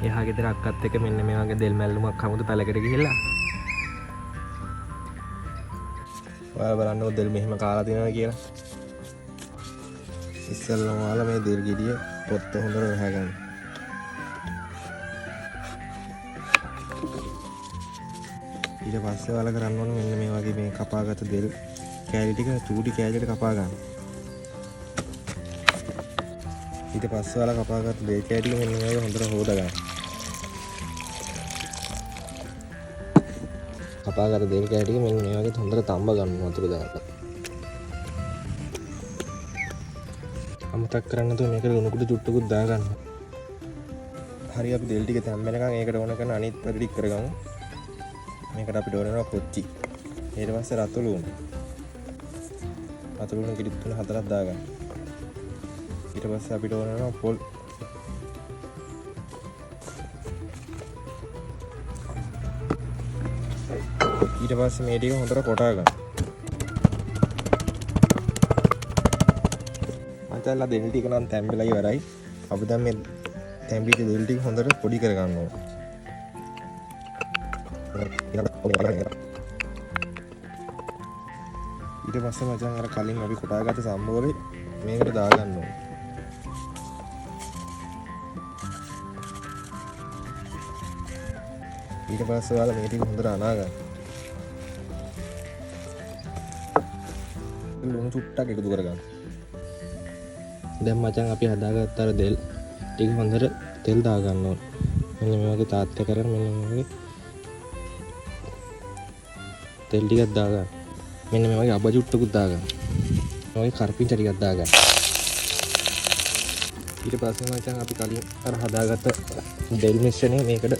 එහා ගෙදර අක්කත් එක්ක මෙන්න මේ වගේ දෙල් මැල්ලුමක් කමුදු පැලකට ගිහිල්ලා ඔයාලා බලන්න දෙල් මෙහෙම කාලා තියෙනවා කියලා. ඉස්සෙල්ලාම ඔයාලා මේ දෙල් ගෙඩිය පොත්ත හොඳට වහගන්න. ඊට පස්සේ ඔයාලා කරන්න ඕනේ මෙන්න මේ වගේ මේ කපාගත්ත දෙල් කෑලි ටික චූටි කෑලියට කපා ගන්න. ඊට පස්සේ ඔයාලා කපාගත්ත දෙල් කෑලි ටික මෙන්න මේ වගේ හොඳට හොදා ගන්න. කපාගත්ත දෙල් කෑලි ටික මෙන්න මේ වගේ හොඳට තඹ ගන්න වතුර දාලා. අමතක කරන්න නැතුව මේකට ලුණු කුඩු චුට්ටකුත් දාගන්න. හරි අපි දෙල් ටික තැම්බෙනකන් ඒකට ඕන කරන අනිත් වැඩ ටික කරගමු. මේකට අපිට ඕන වෙනවා කොච්චි. ඊට පස්සේ රතු ලුණු. රතු ලුණු කිරි 3-4ක් දාගන්න. ඊට පස්සේ අපිට ඕන වෙනවා පොල්. ඊට පස්සේ මේ ටික හොඳට කොටා ගන්න. මචංලා දෙල් ටික නම් තැම්බෙලා ඉවරයි. අපි දැන් මේ තැම්බිච්ච දෙල් ටික හොඳට පොඩි කර ගන්න ඕනේ. ඊට පස්සේ මචං අර කලින් අපි කොටාගත්ත සම්බෝලේ මේකට දාගන්න ඕනේ. ඊට පස්සේ ඔයාලා මේ ටික හොඳට අනා ගන්න. ලුණු චුට්ටක් එකතු කරගන්න. දැන් මචං අපි හදාගත්ත අර දෙල් ටික හොඳට තෙල් දාගන්න ඕනේ. මෙන්න මේ වගේ තාත්ත කරන් මෙන්න මේ වගේ තෙල් ටිකක් දාගන්න. මෙන්න මේ වගේ අබ චුට්ටකුත් දාගන්න. මේ වගේ කරපිංච ටිකක් දාගන්න. ඊට පස්සේ මචං අපි කලින් අර හදාගත්ත දෙල් මිශ්‍රණය මේකට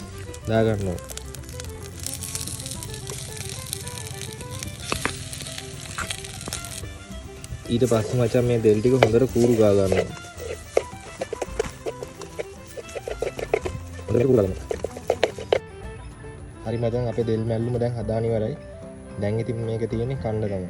දාගන්න ඕනේ. ඊට පස්සේ මචං මේ දෙල් ටික හොඳට කූරු ගා ගන්න ඕනේ. හොඳට කූරු ගන්න. හරි මචං අපේ දෙල් මැල්ලුම දැන් හදාන ඉවරයි. දැන් ඉතින් මේක තියෙන්නේ කන්න තමයි.